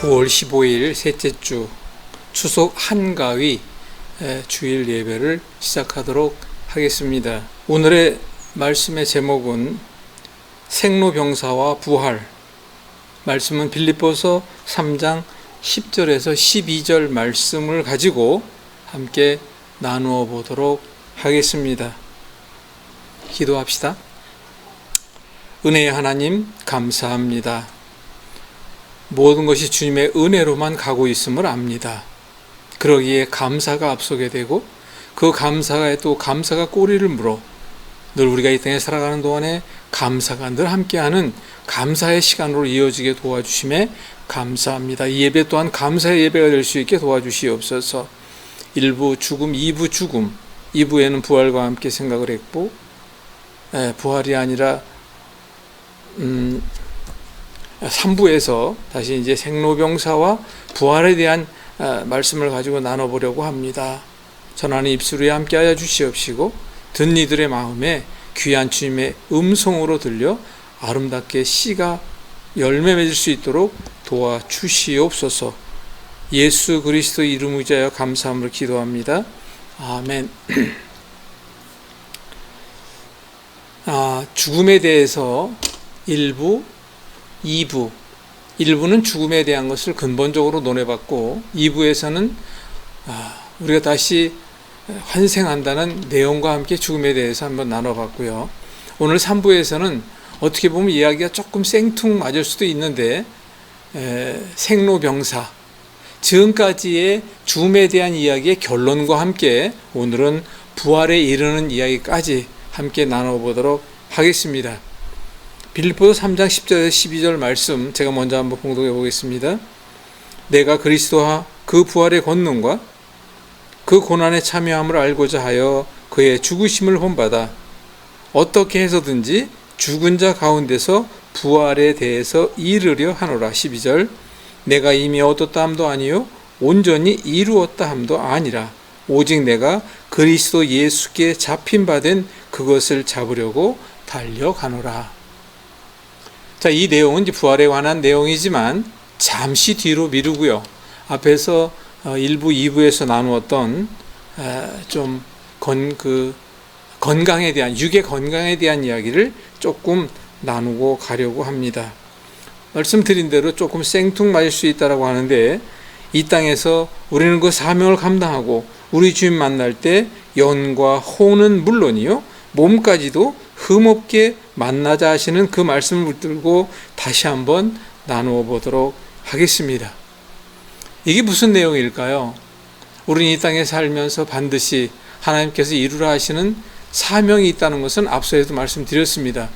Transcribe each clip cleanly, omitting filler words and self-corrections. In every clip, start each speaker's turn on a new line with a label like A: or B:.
A: 9월 15일 셋째 주 추석 한가위 주일 예배를 시작하도록 하겠습니다. 오늘의 말씀의 제목은 생로병사와 부활. 말씀은 빌립보서 3장 10절에서 12절 말씀을 가지고 함께 나누어 보도록 하겠습니다. 기도합시다. 은혜의 하나님 감사합니다. 모든 것이 주님의 은혜로만 가고 있음을 압니다. 그러기에 감사가 앞서게 되고 그 감사가 또 감사가 꼬리를 물어 늘 우리가 이 땅에 살아가는 동안에 감사가 늘 함께하는 감사의 시간으로 이어지게 도와주심에 감사합니다. 이 예배 또한 감사의 예배가 될 수 있게 도와주시옵소서. 1부 죽음, 2부 죽음, 2부에는 부활과 함께 생각을 했고 부활이 아니라 3부에서 다시 이제 생로병사와 부활에 대한 말씀을 가지고 나눠보려고 합니다. 전하는 입술 위에 함께하여 주시옵시고 듣는 이들의 마음에 귀한 주님의 음성으로 들려 아름답게 씨가 열매 맺을 수 있도록 도와주시옵소서. 예수 그리스도 이름 의지하여 감사함을 기도합니다. 아멘. 죽음에 대해서 1부, 2부, 1부는 죽음에 대한 것을 근본적으로 논해봤고 2부에서는 우리가 다시 환생한다는 내용과 함께 죽음에 대해서 한번 나눠봤고요. 오늘 3부에서는 어떻게 보면 이야기가 조금 생뚱맞을 수도 있는데 생로병사, 지금까지의 죽음에 대한 이야기의 결론과 함께 오늘은 부활에 이르는 이야기까지 함께 나눠보도록 하겠습니다. 빌립보서 3장 10절에서 12절 말씀 제가 먼저 한번 봉독해 보겠습니다. 내가 그리스도와 그 부활의 권능과 그 고난에 참여함을 알고자 하여 그의 죽으심을 본받아 어떻게 해서든지 죽은 자 가운데서 부활에 대해서 이르려 하노라. 12절 내가 이미 얻었다 함도 아니요 온전히 이루었다 함도 아니라 오직 내가 그리스도 예수께 잡힌 바 된 그것을 잡으려고 달려가노라. 자, 이 내용은 이제 부활에 관한 내용이지만 잠시 뒤로 미루고요. 앞에서 1부, 2부에서 나누었던 좀 건강에 대한, 육의 건강에 대한 이야기를 조금 나누고 가려고 합니다. 말씀드린 대로 조금 생뚱맞을 수 있다고 하는데 이 땅에서 우리는 그 사명을 감당하고 우리 주님 만날 때 영과 혼은 물론이요 몸까지도 흠없게 만나자 하시는 그 말씀을 붙들고 다시 한번 나누어 보도록 하겠습니다. 이게 무슨 내용일까요? 우리는 이 땅에 살면서 반드시 하나님께서 이루라 하시는 사명이 있다는 것은 앞서에도 말씀드렸습니다.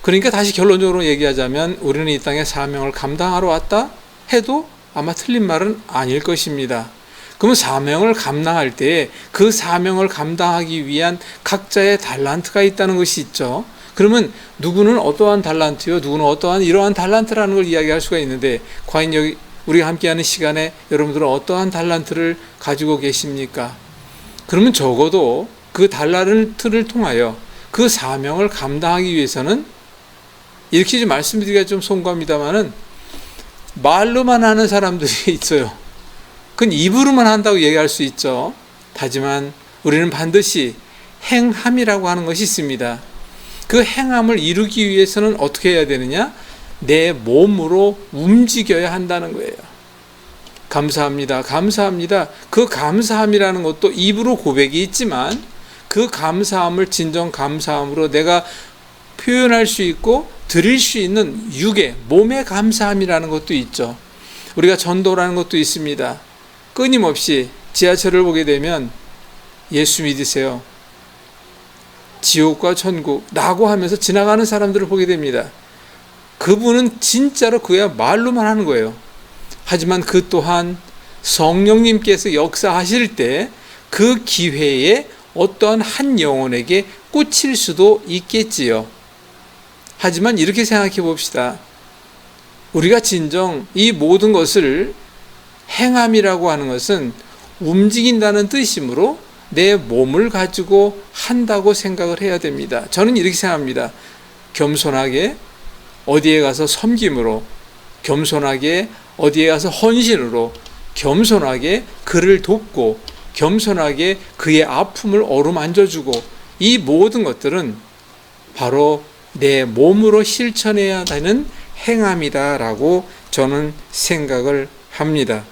A: 그러니까 다시 결론적으로 얘기하자면 우리는 이 땅에 사명을 감당하러 왔다 해도 아마 틀린 말은 아닐 것입니다. 그러면 사명을 감당할 때 그 사명을 감당하기 위한 각자의 달란트가 있다는 것이 있죠. 그러면 누구는 어떠한 달란트요, 누구는 어떠한 이러한 달란트라는 걸 이야기할 수가 있는데 과연 여기 우리가 함께하는 시간에 여러분들은 어떠한 달란트를 가지고 계십니까? 그러면 적어도 그 달란트를 통하여 그 사명을 감당하기 위해서는 이렇게 좀 말씀드리기가 좀 송구합니다만은 말로만 하는 사람들이 있어요. 그건 입으로만 한다고 얘기할 수 있죠. 하지만 우리는 반드시 행함이라고 하는 것이 있습니다. 그 행함을 이루기 위해서는 어떻게 해야 되느냐? 내 몸으로 움직여야 한다는 거예요. 감사합니다. 감사합니다. 그 감사함이라는 것도 입으로 고백이 있지만 그 감사함을 진정 감사함으로 내가 표현할 수 있고 드릴 수 있는 육의, 몸의 감사함이라는 것도 있죠. 우리가 전도라는 것도 있습니다. 끊임없이 지하철을 보게 되면 예수 믿으세요, 지옥과 천국 라고 하면서 지나가는 사람들을 보게 됩니다. 그분은 진짜로 그야 말로만 하는 거예요. 하지만 그 또한 성령님께서 역사하실 때 그 기회에 어떠한 한 영혼에게 꽂힐 수도 있겠지요. 하지만 이렇게 생각해 봅시다. 우리가 진정 이 모든 것을 행함이라고 하는 것은 움직인다는 뜻이므로 내 몸을 가지고 한다고 생각을 해야 됩니다. 저는 이렇게 생각합니다. 겸손하게 어디에 가서 섬김으로 겸손하게 어디에 가서 헌신으로 겸손하게 그를 돕고 겸손하게 그의 아픔을 어루만져주고, 이 모든 것들은 바로 내 몸으로 실천해야 되는 행함이다라고 저는 생각을 합니다.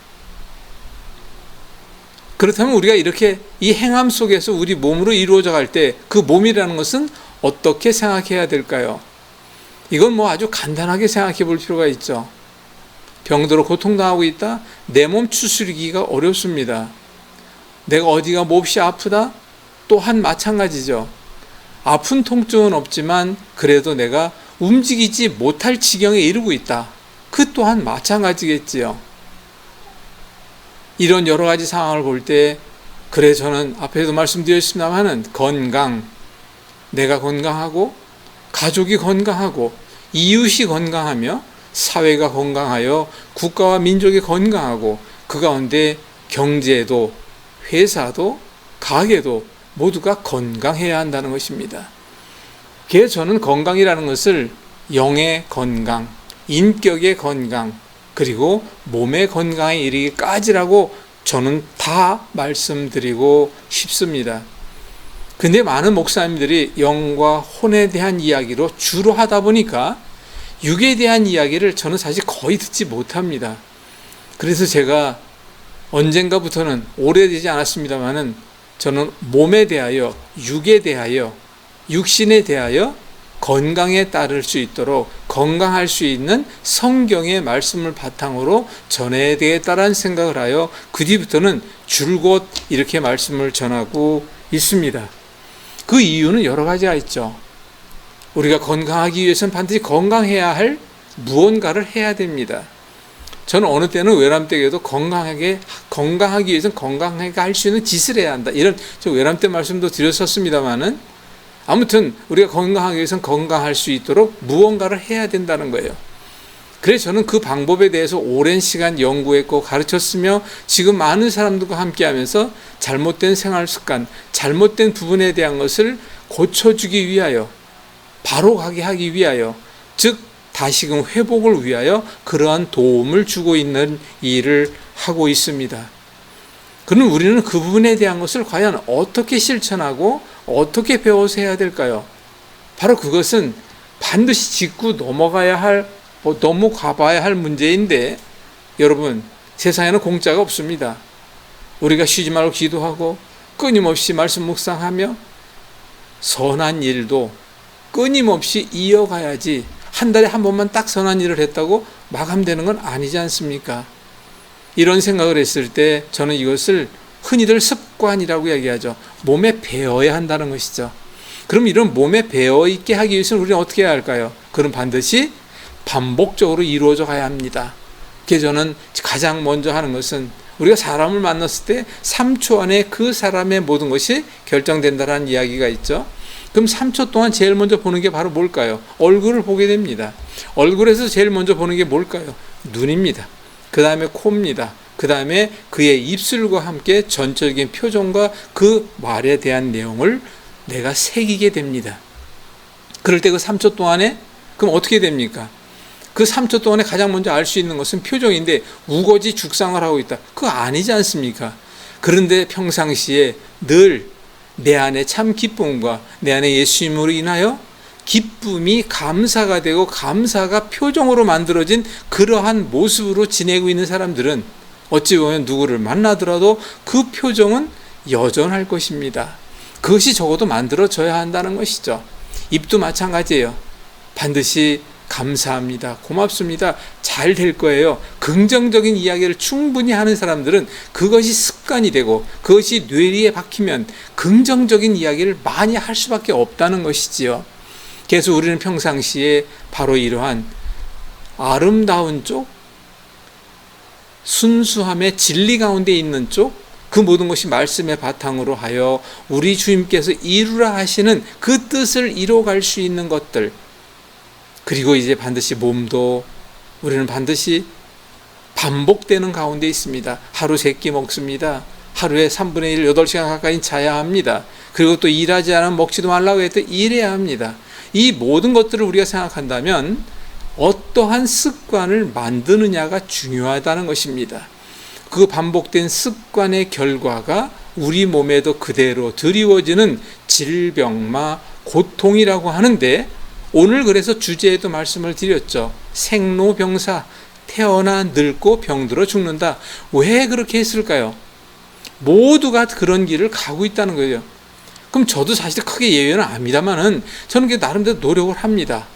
A: 그렇다면 우리가 이렇게 이 행함 속에서 우리 몸으로 이루어져 갈 때 그 몸이라는 것은 어떻게 생각해야 될까요? 이건 아주 간단하게 생각해 볼 필요가 있죠. 병들어 고통당하고 있다? 내 몸 추스리기가 어렵습니다. 내가 어디가 몹시 아프다? 또한 마찬가지죠. 아픈 통증은 없지만 그래도 내가 움직이지 못할 지경에 이르고 있다. 그 또한 마찬가지겠지요. 이런 여러 가지 상황을 볼 때, 그래, 저는 앞에도 말씀드렸습니다마는 건강, 내가 건강하고 가족이 건강하고 이웃이 건강하며 사회가 건강하여 국가와 민족이 건강하고 그 가운데 경제도 회사도 가게도 모두가 건강해야 한다는 것입니다. 그래서 저는 건강이라는 것을 영의 건강, 인격의 건강, 그리고 몸의 건강에 이르기까지라고 저는 다 말씀드리고 싶습니다. 근데 많은 목사님들이 영과 혼에 대한 이야기로 주로 하다 보니까 육에 대한 이야기를 저는 사실 거의 듣지 못합니다. 그래서 제가 언젠가부터는, 오래되지 않았습니다만은, 저는 몸에 대하여, 육에 대하여, 육신에 대하여 건강에 따를 수 있도록 건강할 수 있는 성경의 말씀을 바탕으로 전해야 되겠다라는 생각을 하여 그 뒤부터는 줄곧 이렇게 말씀을 전하고 있습니다. 그 이유는 여러 가지가 있죠. 우리가 건강하기 위해서는 반드시 건강해야 할 무언가를 해야 됩니다. 저는 어느 때는 외람되게도 건강하기 위해서는 건강하게 할 수 있는 짓을 해야 한다, 이런 외람된 말씀도 드렸었습니다만은, 아무튼 우리가 건강하기 위해서는 건강할 수 있도록 무언가를 해야 된다는 거예요. 그래서 저는 그 방법에 대해서 오랜 시간 연구했고 가르쳤으며, 지금 많은 사람들과 함께 하면서 잘못된 생활 습관, 잘못된 부분에 대한 것을 고쳐주기 위하여, 바로 가게 하기 위하여, 즉 다시금 회복을 위하여 그러한 도움을 주고 있는 일을 하고 있습니다. 그럼 우리는 그 부분에 대한 것을 과연 어떻게 실천하고 어떻게 배워서 해야 될까요? 바로 그것은 반드시 짚고 넘어가봐야 할 문제인데, 여러분, 세상에는 공짜가 없습니다. 우리가 쉬지 말고 기도하고 끊임없이 말씀 묵상하며 선한 일도 끊임없이 이어가야지, 한 달에 한 번만 딱 선한 일을 했다고 마감되는 건 아니지 않습니까? 이런 생각을 했을 때 저는 이것을 흔히들 습관이라고 얘기하죠. 몸에 배어야 한다는 것이죠. 그럼 이런 몸에 배어있게 하기 위해서는 우리는 어떻게 해야 할까요? 그럼 반드시 반복적으로 이루어져 가야 합니다. 그래서 저는 가장 먼저 하는 것은, 우리가 사람을 만났을 때 3초 안에 그 사람의 모든 것이 결정된다는 이야기가 있죠. 그럼 3초 동안 제일 먼저 보는 게 바로 뭘까요? 얼굴을 보게 됩니다. 얼굴에서 제일 먼저 보는 게 뭘까요? 눈입니다. 그 다음에 코입니다. 그 다음에 그의 입술과 함께 전적인 표정과 그 말에 대한 내용을 내가 새기게 됩니다. 그럴 때 그 3초 동안에, 그럼 어떻게 됩니까? 그 3초 동안에 가장 먼저 알 수 있는 것은 표정인데, 우거지 죽상을 하고 있다, 그거 아니지 않습니까? 그런데 평상시에 늘 내 안에 참 기쁨과 내 안에 예수님으로 인하여 기쁨이 감사가 되고 감사가 표정으로 만들어진 그러한 모습으로 지내고 있는 사람들은 어찌 보면 누구를 만나더라도 그 표정은 여전할 것입니다. 그것이 적어도 만들어져야 한다는 것이죠. 입도 마찬가지예요. 반드시 감사합니다, 고맙습니다, 잘 될 거예요, 긍정적인 이야기를 충분히 하는 사람들은 그것이 습관이 되고 그것이 뇌리에 박히면 긍정적인 이야기를 많이 할 수밖에 없다는 것이지요. 그래서 우리는 평상시에 바로 이러한 아름다운 쪽, 순수함의 진리 가운데 있는 쪽, 그 모든 것이 말씀의 바탕으로 하여 우리 주님께서 이루라 하시는 그 뜻을 이뤄갈 수 있는 것들, 그리고 이제 반드시 몸도 우리는 반드시 반복되는 가운데 있습니다. 하루 3끼 먹습니다. 하루에 3분의 1, 8시간 가까이 자야 합니다. 그리고 또 일하지 않으면 먹지도 말라고 했더니 일해야 합니다. 이 모든 것들을 우리가 생각한다면 어떠한 습관을 만드느냐가 중요하다는 것입니다. 그 반복된 습관의 결과가 우리 몸에도 그대로 드리워지는 질병마 고통이라고 하는데, 오늘 그래서 주제에도 말씀을 드렸죠. 생로병사, 태어나 늙고 병들어 죽는다. 왜 그렇게 했을까요? 모두가 그런 길을 가고 있다는 거예요. 그럼 저도 사실 크게 예외는 아닙니다만은 저는 나름대로 노력을 합니다.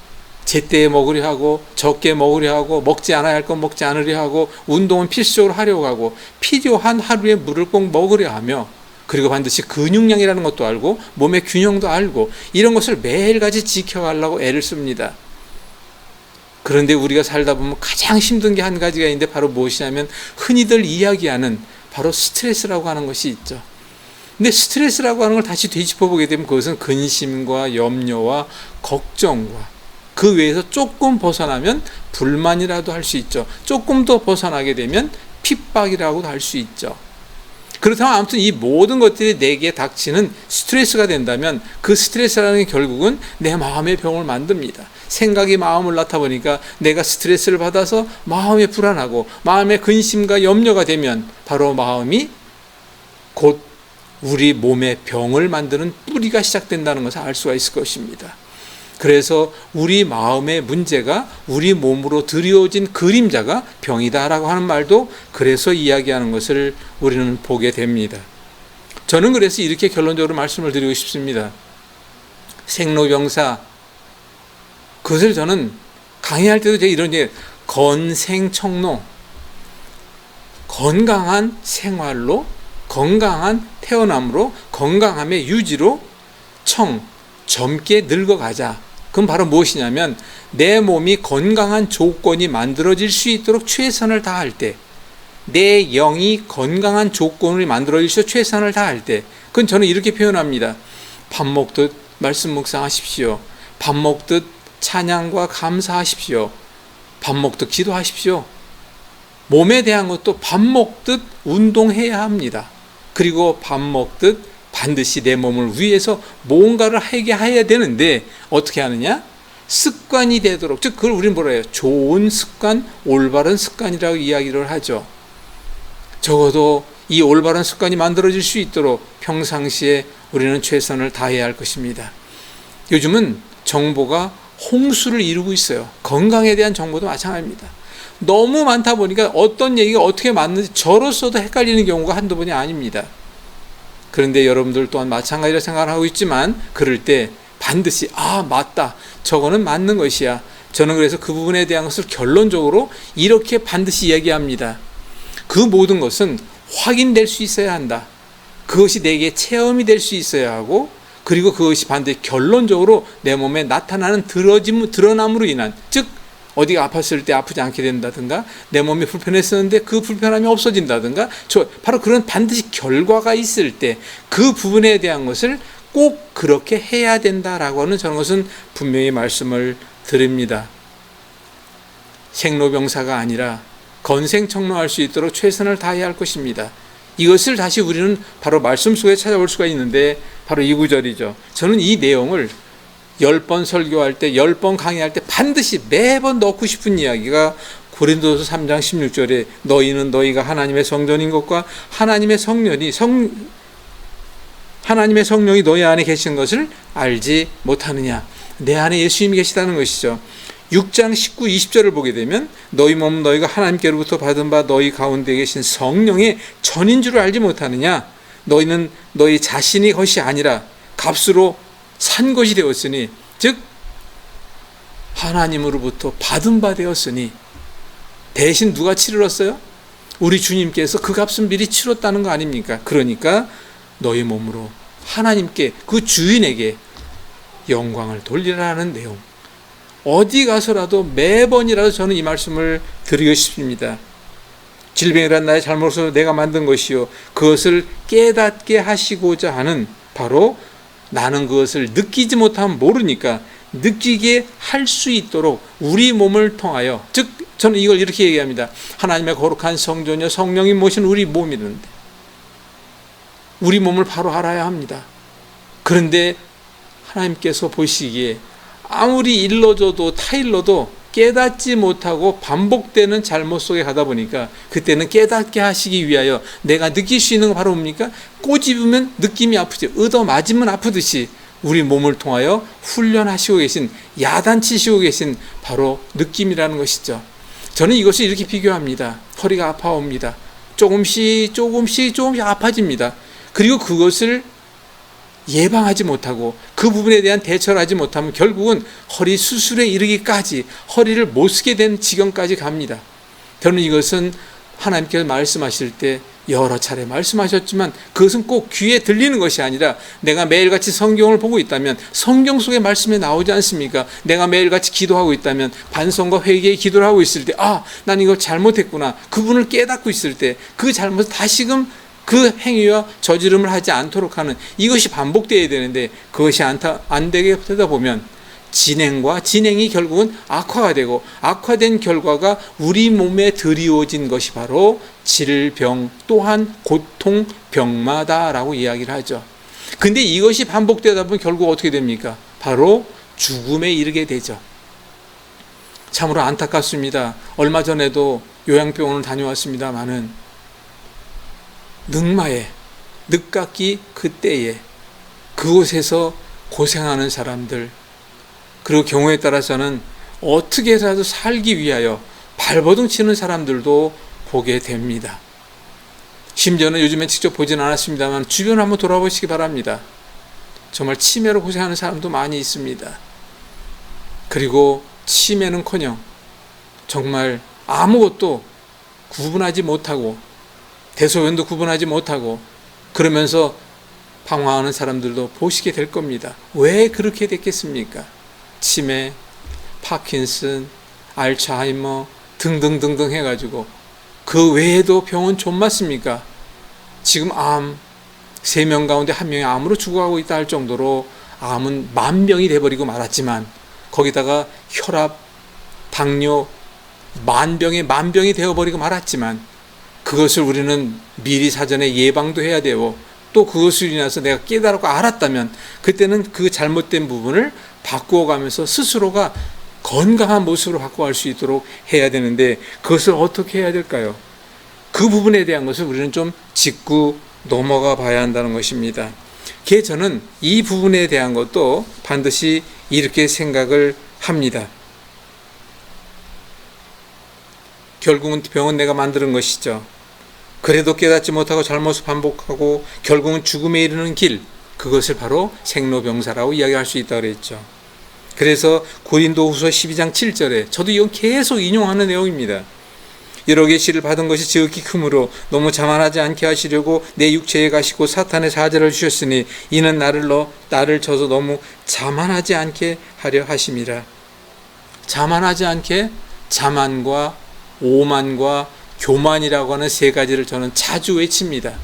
A: 제때에 먹으려 하고, 적게 먹으려 하고, 먹지 않아야 할 건 먹지 않으려 하고, 운동은 필수적으로 하려고 하고, 필요한 하루에 물을 꼭 먹으려 하며, 그리고 반드시 근육량이라는 것도 알고, 몸의 균형도 알고, 이런 것을 매일같이 지켜가려고 애를 씁니다. 그런데 우리가 살다 보면 가장 힘든 게 한 가지가 있는데, 바로 무엇이냐면 흔히들 이야기하는 바로 스트레스라고 하는 것이 있죠. 근데 스트레스라고 하는 걸 다시 되짚어보게 되면 그것은 근심과 염려와 걱정과 그 외에서 조금 벗어나면 불만이라도 할 수 있죠. 조금 더 벗어나게 되면 핍박이라고도 할 수 있죠. 그렇다면 아무튼 이 모든 것들이 내게 닥치는 스트레스가 된다면 그 스트레스라는 게 결국은 내 마음의 병을 만듭니다. 생각이 마음을 낳다 보니까 내가 스트레스를 받아서 마음이 불안하고 마음의 근심과 염려가 되면 바로 마음이 곧 우리 몸의 병을 만드는 뿌리가 시작된다는 것을 알 수가 있을 것입니다. 그래서 우리 마음의 문제가 우리 몸으로 들여오진 그림자가 병이다라고 하는 말도 그래서 이야기하는 것을 우리는 보게 됩니다. 저는 그래서 이렇게 결론적으로 말씀을 드리고 싶습니다. 생로병사, 그것을 저는 강의할 때도 제가 이런 얘기, 건생청로, 건강한 생활로, 건강한 태어남으로, 건강함의 유지로 젊게 늙어가자. 그럼 바로 무엇이냐면 내 몸이 건강한 조건이 만들어질 수 있도록 최선을 다할 때, 내 영이 건강한 조건을 만들어질 수 있도록 최선을 다할 때, 그건 저는 이렇게 표현합니다. 밥 먹듯 말씀 묵상하십시오. 밥 먹듯 찬양과 감사하십시오. 밥 먹듯 기도하십시오. 몸에 대한 것도 밥 먹듯 운동해야 합니다. 그리고 밥 먹듯 반드시 내 몸을 위해서 뭔가를 하게 해야 되는데 어떻게 하느냐? 습관이 되도록, 즉 그걸 우리는 뭐라 해요? 좋은 습관, 올바른 습관이라고 이야기를 하죠. 적어도 이 올바른 습관이 만들어질 수 있도록 평상시에 우리는 최선을 다해야 할 것입니다. 요즘은 정보가 홍수를 이루고 있어요. 건강에 대한 정보도 마찬가지입니다. 너무 많다 보니까 어떤 얘기가 어떻게 맞는지 저로서도 헷갈리는 경우가 한두 번이 아닙니다. 그런데 여러분들 또한 마찬가지로 생각을 하고 있지만 그럴 때 반드시 맞다, 저거는 맞는 것이야. 저는 그래서 그 부분에 대한 것을 결론적으로 이렇게 반드시 얘기합니다. 그 모든 것은 확인될 수 있어야 한다. 그것이 내게 체험이 될 수 있어야 하고, 그리고 그것이 반드시 결론적으로 내 몸에 나타나는 드러남으로 인한, 즉 어디가 아팠을 때 아프지 않게 된다든가, 내 몸이 불편했었는데 그 불편함이 없어진다든가, 바로 그런 반드시 결과가 있을 때 그 부분에 대한 것을 꼭 그렇게 해야 된다라고 하는 저는 것은 분명히 말씀을 드립니다. 생로병사가 아니라 건생청로할 수 있도록 최선을 다해야 할 것입니다. 이것을 다시 우리는 바로 말씀 속에 찾아볼 수가 있는데 바로 이 구절이죠. 저는 이 내용을 10번 설교할 때, 10번 강의할 때 반드시 매번 넣고 싶은 이야기가 고린도서 3장 16절에 너희는 너희가 하나님의 성전인 것과 하나님의 성령이 너희 안에 계신 것을 알지 못하느냐. 내 안에 예수님이 계시다는 것이죠. 6장 19, 20절을 보게 되면 너희 몸 너희가 하나님께로부터 받은 바 너희 가운데 계신 성령의 전인 줄을 알지 못하느냐. 너희는 너희 자신이 것이 아니라 값으로 산 것이 되었으니, 즉 하나님으로부터 받은 바 되었으니. 대신 누가 치르렀어요? 우리 주님께서 그 값은 미리 치렀다는 거 아닙니까? 그러니까 너희 몸으로 하나님께, 그 주인에게 영광을 돌리라는 내용. 어디 가서라도 매번이라도 저는 이 말씀을 드리고 싶습니다. 질병이란 나의 잘못으로 내가 만든 것이요, 그것을 깨닫게 하시고자 하는, 바로 나는 그것을 느끼지 못하면 모르니까 느끼게 할 수 있도록 우리 몸을 통하여, 즉 저는 이걸 이렇게 얘기합니다. 하나님의 거룩한 성전이요 성령이 모신 우리 몸이는데 우리 몸을 바로 알아야 합니다. 그런데 하나님께서 보시기에 아무리 일러줘도 타일러도 깨닫지 못하고 반복되는 잘못 속에 가다 보니까 그때는 깨닫게 하시기 위하여 내가 느낄 수 있는 거 바로 뭡니까? 꼬집으면 느낌이 아프죠. 얻어 맞으면 아프듯이 우리 몸을 통하여 훈련하시고 계신, 야단치시고 계신 바로 느낌이라는 것이죠. 저는 이것을 이렇게 비교합니다. 허리가 아파옵니다. 조금씩 아파집니다. 그리고 그것을 예방하지 못하고 그 부분에 대한 대처를 하지 못하면 결국은 허리 수술에 이르기까지, 허리를 못 쓰게 된 지경까지 갑니다. 저는 이것은 하나님께서 말씀하실 때 여러 차례 말씀하셨지만 그것은 꼭 귀에 들리는 것이 아니라 내가 매일같이 성경을 보고 있다면 성경 속의 말씀에 나오지 않습니까? 내가 매일같이 기도하고 있다면 반성과 회개의 기도를 하고 있을 때 난 이걸 잘못했구나, 그분을 깨닫고 있을 때 그 잘못을 다시금 그 행위와 저지름을 하지 않도록 하는, 이것이 반복되어야 되는데 그것이 안 되게 되다 보면 진행이 결국은 악화가 되고, 악화된 결과가 우리 몸에 드리워진 것이 바로 질병 또한 고통, 병마다라고 이야기를 하죠. 근데 이것이 반복되다 보면 결국 어떻게 됩니까? 바로 죽음에 이르게 되죠. 참으로 안타깝습니다. 얼마 전에도 요양병원을 다녀왔습니다마는 늑마에, 늦깎이 그때에 그곳에서 고생하는 사람들, 그리고 경우에 따라서는 어떻게 해서라도 살기 위하여 발버둥 치는 사람들도 보게 됩니다. 심지어는 요즘에 직접 보진 않았습니다만 주변을 한번 돌아보시기 바랍니다. 정말 치매로 고생하는 사람도 많이 있습니다. 그리고 치매는커녕 정말 아무것도 구분하지 못하고 대소변도 구분하지 못하고 그러면서 방황하는 사람들도 보시게 될 겁니다. 왜 그렇게 됐겠습니까? 치매, 파킨슨, 알츠하이머 등등등등 해가지고 그 외에도 병은 좀 많습니까? 지금 암 3명 가운데 1명이 암으로 죽어가고 있다 할 정도로 암은 만병이 돼버리고 말았지만 거기다가 혈압, 당뇨 만병이 되어버리고 말았지만 그것을 우리는 미리 사전에 예방도 해야 되고 또 그것을 인해서 내가 깨달았고 알았다면 그때는 그 잘못된 부분을 바꾸어가면서 스스로가 건강한 모습으로 바꿔갈 수 있도록 해야 되는데 그것을 어떻게 해야 될까요? 그 부분에 대한 것을 우리는 좀 짚고 넘어가 봐야 한다는 것입니다. 그래서 저는 이 부분에 대한 것도 반드시 이렇게 생각을 합니다. 결국은 병은 내가 만드는 것이죠. 그래도 깨닫지 못하고 잘못을 반복하고 결국은 죽음에 이르는 길, 그것을 바로 생로병사라고 이야기할 수 있다고 그랬죠. 그래서 고린도후서 12장 7절에 저도 이건 계속 인용하는 내용입니다. 여러 계시를 받은 것이 지극히 크므로 너무 자만하지 않게 하시려고 내 육체에 가시고 사탄의 사자를 주셨으니 이는 나를 쳐서 너무 자만하지 않게 하려 하심이라. 자만하지 않게 자만과 오만과 교만이라고 하는 3가지를 저는 자주 외칩니다.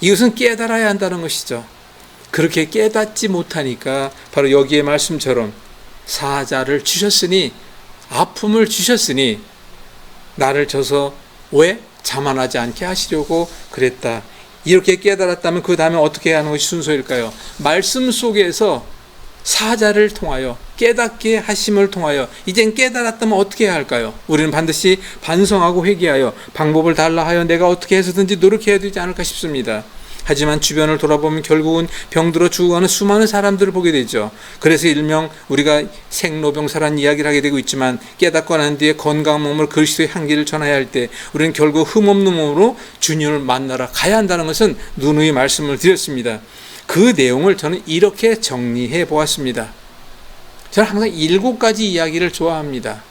A: 이것은 깨달아야 한다는 것이죠. 그렇게 깨닫지 못하니까 바로 여기의 말씀처럼 사자를 주셨으니, 아픔을 주셨으니 나를 쳐서 왜 자만하지 않게 하시려고 그랬다. 이렇게 깨달았다면 그 다음에 어떻게 하는 것이 순서일까요? 말씀 속에서 사자를 통하여 깨닫게 하심을 통하여 이젠 깨달았다면 어떻게 해야 할까요? 우리는 반드시 반성하고 회개하여 방법을 달라 하여 내가 어떻게 해서든지 노력해야 되지 않을까 싶습니다. 하지만 주변을 돌아보면 결국은 병들어 죽어가는 수많은 사람들을 보게 되죠. 그래서 일명 우리가 생로병사라는 이야기를 하게 되고 있지만 깨닫고 난 뒤에 건강한 몸을 그리스도의 향기를 전해야 할 때 우리는 결국 흠없는 몸으로 주님을 만나러 가야 한다는 것은 누누이 말씀을 드렸습니다. 그 내용을 저는 이렇게 정리해 보았습니다. 저는 항상 7가지 이야기를 좋아합니다.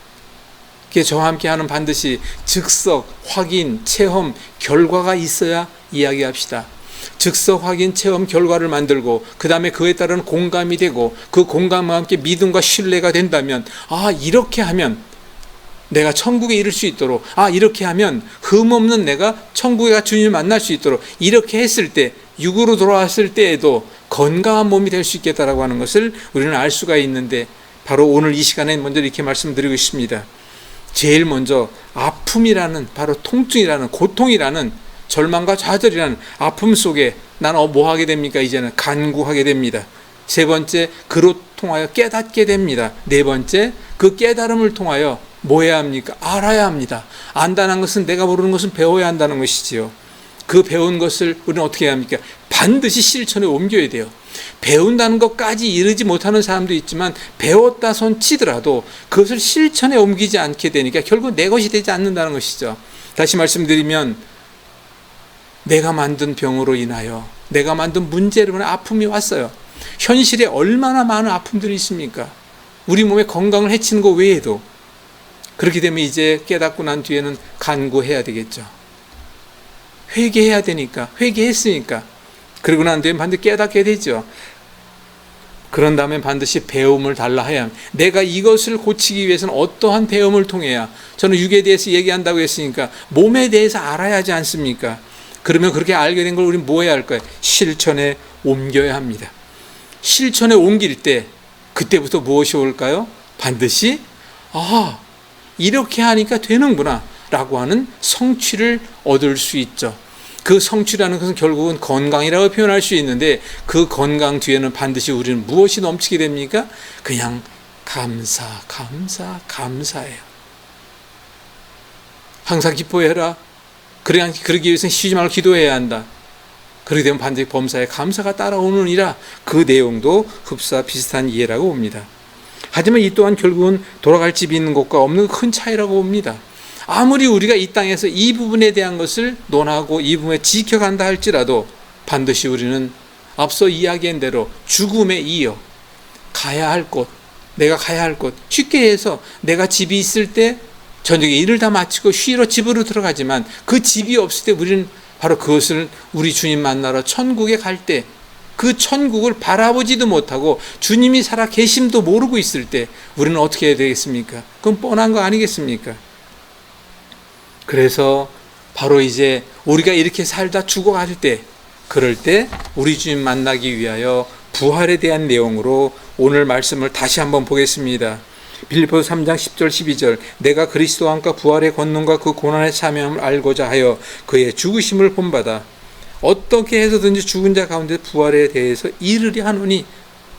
A: 저와 함께하는 반드시 즉석, 확인, 체험, 결과가 있어야 이야기합시다. 즉석, 확인, 체험, 결과를 만들고 그 다음에 그에 따른 공감이 되고 그 공감과 함께 믿음과 신뢰가 된다면 이렇게 하면 내가 천국에 이를 수 있도록, 이렇게 하면 흠없는 내가 천국에 가 주님을 만날 수 있도록, 이렇게 했을 때 육으로 돌아왔을 때에도 건강한 몸이 될 수 있겠다라고 하는 것을 우리는 알 수가 있는데 바로 오늘 이 시간에 먼저 이렇게 말씀드리고 싶습니다. 제일 먼저 아픔이라는, 바로 통증이라는, 고통이라는, 절망과 좌절이라는 아픔 속에 나는 뭐 하게 됩니까? 이제는 간구하게 됩니다. 세 번째, 통하여 깨닫게 됩니다. 네 번째, 그 깨달음을 통하여 뭐 해야 합니까? 알아야 합니다. 안다는 것은, 내가 모르는 것은 배워야 한다는 것이지요. 그 배운 것을 우리는 어떻게 해야 합니까? 반드시 실천에 옮겨야 돼요. 배운다는 것까지 이르지 못하는 사람도 있지만 배웠다 손 치더라도 그것을 실천에 옮기지 않게 되니까 결국 내 것이 되지 않는다는 것이죠. 다시 말씀드리면, 내가 만든 병으로 인하여, 내가 만든 문제로 인해 아픔이 왔어요. 현실에 얼마나 많은 아픔들이 있습니까? 우리 몸의 건강을 해치는 것 외에도. 그렇게 되면 이제 깨닫고 난 뒤에는 간구해야 되겠죠. 회개해야 되니까, 회개했으니까. 그러고 난 뒤에 반드시 깨닫게 되죠. 그런 다음에 반드시 배움을 달라 해야 합니다. 내가 이것을 고치기 위해서는 어떠한 배움을 통해야, 저는 육에 대해서 얘기한다고 했으니까 몸에 대해서 알아야 하지 않습니까? 그러면 그렇게 알게 된 걸 우리는 뭐 해야 할까요? 실천에 옮겨야 합니다. 실천에 옮길 때 그때부터 무엇이 올까요? 반드시 이렇게 하니까 되는구나 라고 하는 성취를 얻을 수 있죠. 그 성취라는 것은 결국은 건강이라고 표현할 수 있는데, 그 건강 뒤에는 반드시 우리는 무엇이 넘치게 됩니까? 그냥 감사예요. 항상 기뻐해라. 그러기 위해서는 쉬지 말고 기도해야 한다. 그렇게 되면 반드시 범사에 감사가 따라오느니라. 그 내용도 흡사 비슷한 이해라고 봅니다. 하지만 이 또한 결국은 돌아갈 집이 있는 곳과 없는 큰 차이라고 봅니다. 아무리 우리가 이 땅에서 이 부분에 대한 것을 논하고 이 부분에 지켜간다 할지라도 반드시 우리는 앞서 이야기한 대로 죽음에 이어 가야 할 곳, 내가 가야 할 곳, 쉽게 해서 내가 집이 있을 때 저녁에 일을 다 마치고 쉬러 집으로 들어가지만, 그 집이 없을 때 우리는 바로 그것을 우리 주님 만나러 천국에 갈 때, 그 천국을 바라보지도 못하고 주님이 살아 계심도 모르고 있을 때 우리는 어떻게 해야 되겠습니까? 그건 뻔한 거 아니겠습니까? 그래서 바로 이제 우리가 이렇게 살다 죽어갈 때, 그럴 때 우리 주님 만나기 위하여 부활에 대한 내용으로 오늘 말씀을 다시 한번 보겠습니다. 빌립보서 3장 10절 12절, 내가 그리스도와 함께 부활의 권능과 그 고난의 참여함을 알고자 하여 그의 죽으심을 본받아 어떻게 해서든지 죽은 자 가운데 부활에 대해서 이르리 하노니,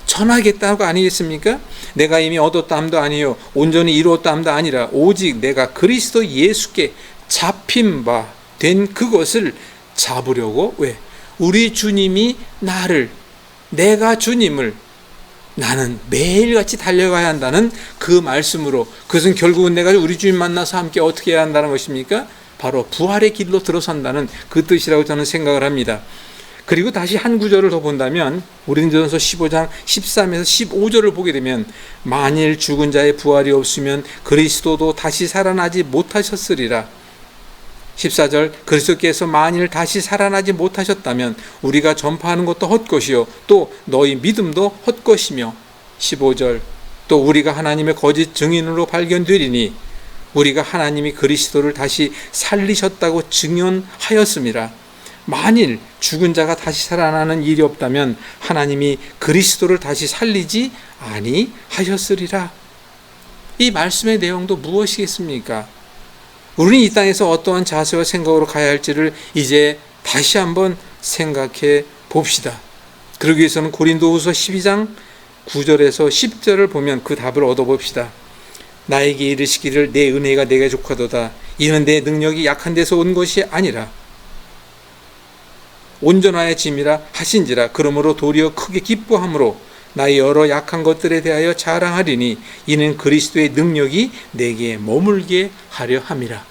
A: 전하겠다고 아니겠습니까? 내가 이미 얻었다 함도 아니요 온전히 이루었다 함도 아니라 오직 내가 그리스도 예수께 잡힌 바 된 그것을 잡으려고. 왜? 우리 주님이 나를, 내가 주님을, 나는 매일같이 달려가야 한다는 그 말씀으로, 그것은 결국은 내가 우리 주님 만나서 함께 어떻게 해야 한다는 것입니까? 바로 부활의 길로 들어선다는 그 뜻이라고 저는 생각을 합니다. 그리고 다시 한 구절을 더 본다면 고린도전서 15장 13에서 15절을 보게 되면, 만일 죽은 자의 부활이 없으면 그리스도도 다시 살아나지 못하셨으리라. 14절, 그리스도께서 만일 다시 살아나지 못하셨다면 우리가 전파하는 것도 헛것이요 또 너희 믿음도 헛것이며. 15절, 또 우리가 하나님의 거짓 증인으로 발견되리니 우리가 하나님이 그리스도를 다시 살리셨다고 증언하였음이라. 만일 죽은 자가 다시 살아나는 일이 없다면 하나님이 그리스도를 다시 살리지 아니하셨으리라. 이 말씀의 내용도 무엇이겠습니까? 우리는 이 땅에서 어떠한 자세와 생각으로 가야 할지를 이제 다시 한번 생각해 봅시다. 그러기 위해서는 고린도후서 12장 9절에서 10절을 보면 그 답을 얻어봅시다. 나에게 이르시기를 내 은혜가 내게 족하도다. 이는 내 능력이 약한 데서 온 것이 아니라 온전하여 짐이라 하신지라. 그러므로 도리어 크게 기뻐함으로 나의 여러 약한 것들에 대하여 자랑하리니 이는 그리스도의 능력이 내게 머물게 하려 함이라.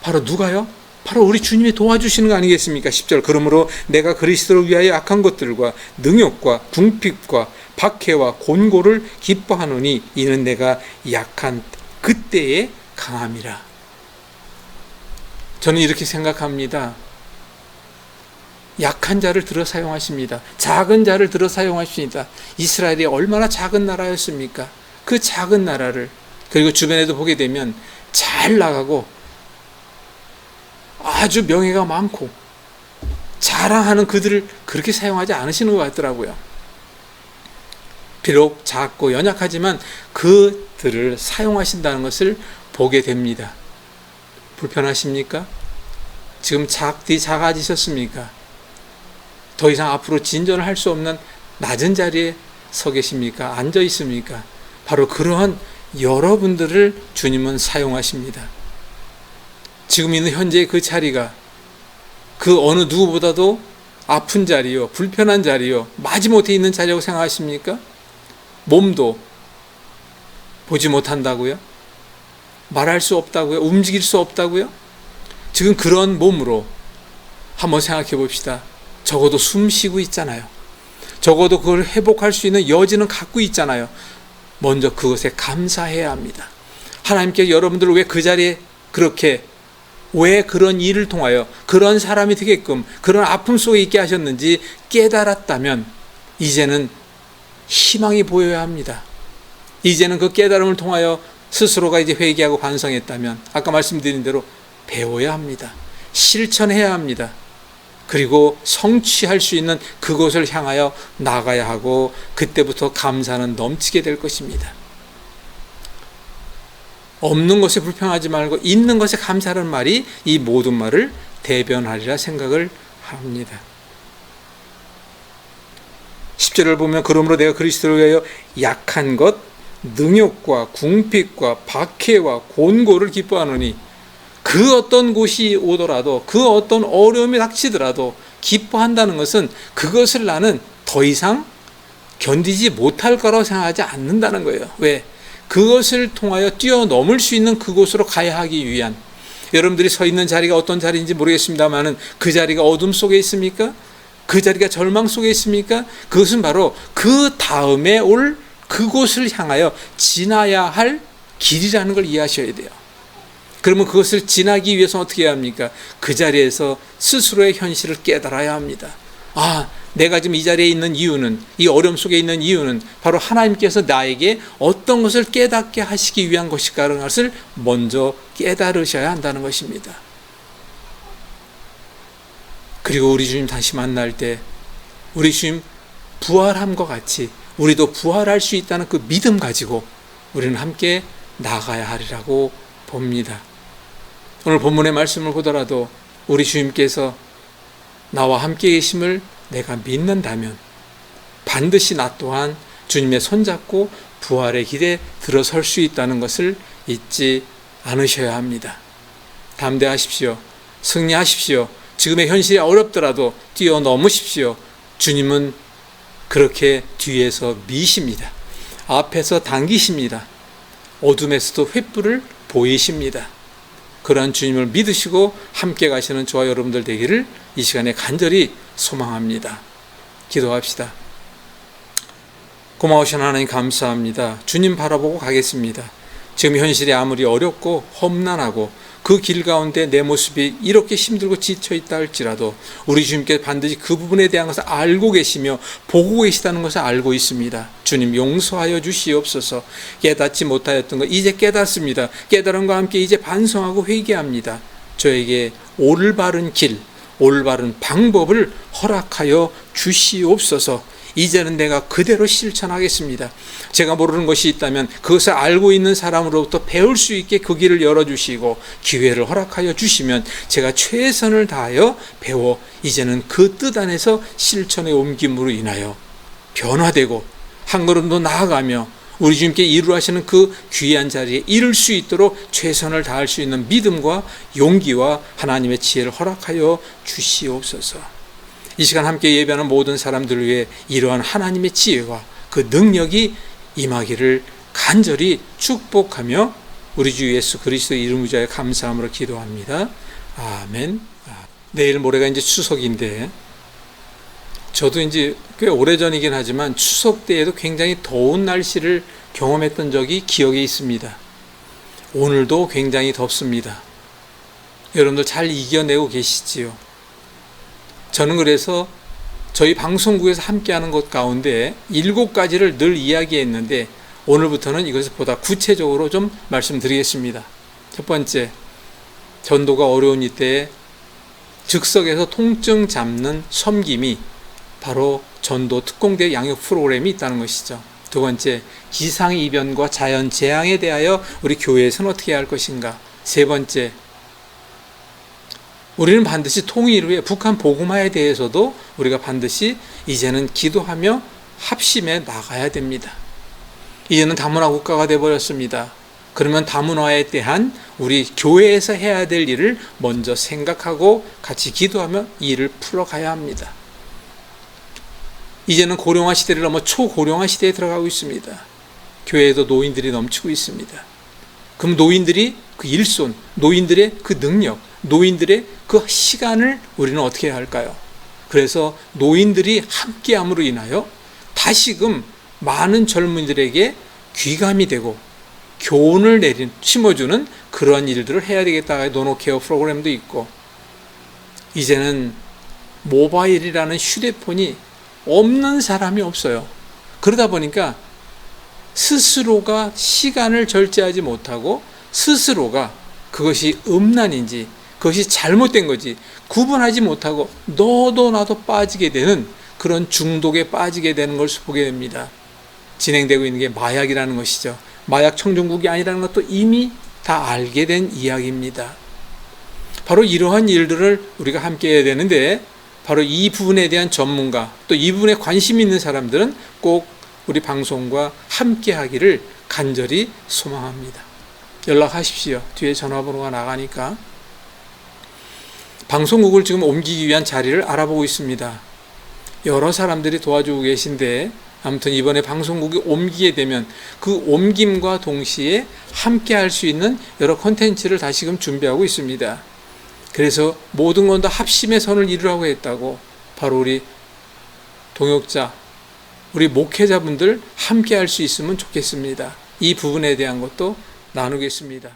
A: 바로 누가요? 바로 우리 주님이 도와주시는 거 아니겠습니까? 10절, 그러므로 내가 그리스도를 위하여 악한 것들과 능욕과 궁핍과 박해와 곤고를 기뻐하노니 이는 내가 약한 그때에 강함이라. 저는 이렇게 생각합니다. 약한 자를 들어 사용하십니다. 작은 자를 들어 사용하십니다. 이스라엘이 얼마나 작은 나라였습니까? 그 작은 나라를, 그리고 주변에도 보게 되면 잘 나가고 아주 명예가 많고 자랑하는 그들을 그렇게 사용하지 않으시는 것 같더라고요. 비록 작고 연약하지만 그들을 사용하신다는 것을 보게 됩니다. 불편하십니까? 지금 작아지셨습니까? 더 이상 앞으로 진전을 할 수 없는 낮은 자리에 서 계십니까? 앉아 있습니까? 바로 그러한 여러분들을 주님은 사용하십니다. 지금 있는 현재의 그 자리가 그 어느 누구보다도 아픈 자리요, 불편한 자리요, 마지못해 있는 자리라고 생각하십니까? 몸도 보지 못한다고요? 말할 수 없다고요? 움직일 수 없다고요? 지금 그런 몸으로 한번 생각해 봅시다. 적어도 숨 쉬고 있잖아요. 적어도 그걸 회복할 수 있는 여지는 갖고 있잖아요. 먼저 그것에 감사해야 합니다. 하나님께서 여러분들을 왜 그 자리에 그렇게, 왜 그런 일을 통하여 그런 사람이 되게끔 그런 아픔 속에 있게 하셨는지 깨달았다면 이제는 희망이 보여야 합니다. 이제는 그 깨달음을 통하여 스스로가 이제 회개하고 반성했다면 아까 말씀드린 대로 배워야 합니다. 실천해야 합니다. 그리고 성취할 수 있는 그곳을 향하여 나가야 하고 그때부터 감사는 넘치게 될 것입니다. 없는 것에 불평하지 말고 있는 것에 감사하는 말이 이 모든 말을 대변하리라 생각을 합니다. 10절을 보면 그러므로 내가 그리스도를 위하여 약한 것, 능욕과 궁핍과 박해와 곤고를 기뻐하노니 그 어떤 곳이 오더라도 그 어떤 어려움이 닥치더라도 기뻐한다는 것은 그것을 나는 더 이상 견디지 못할 거라고 생각하지 않는다는 거예요. 왜? 그것을 통하여 뛰어넘을 수 있는 그곳으로 가야 하기 위한, 여러분들이 서 있는 자리가 어떤 자리인지 모르겠습니다만은 그 자리가 어둠 속에 있습니까? 그 자리가 절망 속에 있습니까? 그것은 바로 그 다음에 올 그곳을 향하여 지나야 할 길이라는 걸 이해하셔야 돼요. 그러면 그것을 지나기 위해서 어떻게 해야 합니까? 그 자리에서 스스로의 현실을 깨달아야 합니다. 아, 내가 지금 이 자리에 있는 이유는, 이 어려움 속에 있는 이유는 바로 하나님께서 나에게 어떤 것을 깨닫게 하시기 위한 것일까라는 것을 먼저 깨달으셔야 한다는 것입니다. 그리고 우리 주님 다시 만날 때 우리 주님 부활함과 같이 우리도 부활할 수 있다는 그 믿음 가지고 우리는 함께 나가야 하리라고 봅니다. 오늘 본문의 말씀을 보더라도 우리 주님께서 나와 함께 계심을 내가 믿는다면 반드시 나 또한 주님의 손잡고 부활의 길에 들어설 수 있다는 것을 잊지 않으셔야 합니다. 담대하십시오. 승리하십시오. 지금의 현실이 어렵더라도 뛰어넘으십시오. 주님은 그렇게 뒤에서 미십니다. 앞에서 당기십니다. 어둠에서도 횃불을 보이십니다. 그러한 주님을 믿으시고 함께 가시는 저와 여러분들 되기를 이 시간에 간절히 소망합니다. 기도합시다. 고마우신 하나님 감사합니다. 주님 바라보고 가겠습니다. 지금 현실이 아무리 어렵고 험난하고 그 길 가운데 내 모습이 이렇게 힘들고 지쳐있다 할지라도 우리 주님께 반드시 그 부분에 대한 것을 알고 계시며 보고 계시다는 것을 알고 있습니다. 주님 용서하여 주시옵소서. 깨닫지 못하였던 것 이제 깨닫습니다. 깨달음과 함께 이제 반성하고 회개합니다. 저에게 올바른 길, 올바른 방법을 허락하여 주시옵소서. 이제는 내가 그대로 실천하겠습니다. 제가 모르는 것이 있다면 그것을 알고 있는 사람으로부터 배울 수 있게 그 길을 열어주시고 기회를 허락하여 주시면 제가 최선을 다하여 배워 이제는 그 뜻 안에서 실천에 옮김으로 인하여 변화되고 한 걸음 더 나아가며 우리 주님께 이루어 하시는 그 귀한 자리에 이를 수 있도록 최선을 다할 수 있는 믿음과 용기와 하나님의 지혜를 허락하여 주시옵소서. 이 시간 함께 예배하는 모든 사람들을 위해 이러한 하나님의 지혜와 그 능력이 임하기를 간절히 축복하며 우리 주 예수 그리스도의 이름을 위하여 감사함으로 기도합니다. 아멘. 내일 모레가 이제 추석인데 저도 이제 꽤 오래전이긴 하지만 추석 때에도 굉장히 더운 날씨를 경험했던 적이 기억에 있습니다. 오늘도 굉장히 덥습니다. 여러분들 잘 이겨내고 계시지요? 저는 그래서 저희 방송국에서 함께하는 것 가운데 7가지를 늘 이야기했는데 오늘부터는 이것을 보다 구체적으로 좀 말씀드리겠습니다. 첫 번째, 전도가 어려운 이때에 즉석에서 통증 잡는 섬김이 바로 전도 특공대 양육 프로그램이 있다는 것이죠. 두 번째, 기상이변과 자연재앙에 대하여 우리 교회에서는 어떻게 해야 할 것인가. 세 번째, 우리는 반드시 통일을 위해 북한 복음화에 대해서도 우리가 반드시 이제는 기도하며 합심해 나가야 됩니다. 이제는 다문화 국가가 되어버렸습니다. 그러면 다문화에 대한 우리 교회에서 해야 될 일을 먼저 생각하고 같이 기도하며 일을 풀어가야 합니다. 이제는 고령화 시대를 넘어 초고령화 시대에 들어가고 있습니다. 교회에도 노인들이 넘치고 있습니다. 그럼 노인들이 그 일손, 노인들의 그 능력, 노인들의 그 시간을 우리는 어떻게 해야 할까요? 그래서 노인들이 함께함으로 인하여 다시금 많은 젊은이들에게 귀감이 되고 교훈을 심어주는 그런 일들을 해야 되겠다. 노노케어 프로그램도 있고, 이제는 모바일이라는 휴대폰이 없는 사람이 없어요. 그러다 보니까 스스로가 시간을 절제하지 못하고 스스로가 그것이 음란인지 그것이 잘못된 거지 구분하지 못하고 너도 나도 빠지게 되는 그런 중독에 빠지게 되는 것을 보게 됩니다. 진행되고 있는 게 마약이라는 것이죠. 마약 청정국이 아니라는 것도 이미 다 알게 된 이야기입니다. 바로 이러한 일들을 우리가 함께 해야 되는데, 바로 이 부분에 대한 전문가, 또 이 부분에 관심 있는 사람들은 꼭 우리 방송과 함께 하기를 간절히 소망합니다. 연락하십시오. 뒤에 전화번호가 나가니까. 방송국을 지금 옮기기 위한 자리를 알아보고 있습니다. 여러 사람들이 도와주고 계신데, 아무튼 이번에 방송국이 옮기게 되면 그 옮김과 동시에 함께 할 수 있는 여러 콘텐츠를 다시금 준비하고 있습니다. 그래서 모든 건 다 합심의 선을 이루라고 했다고, 바로 우리 동역자, 우리 목회자분들 함께 할 수 있으면 좋겠습니다. 이 부분에 대한 것도 나누겠습니다.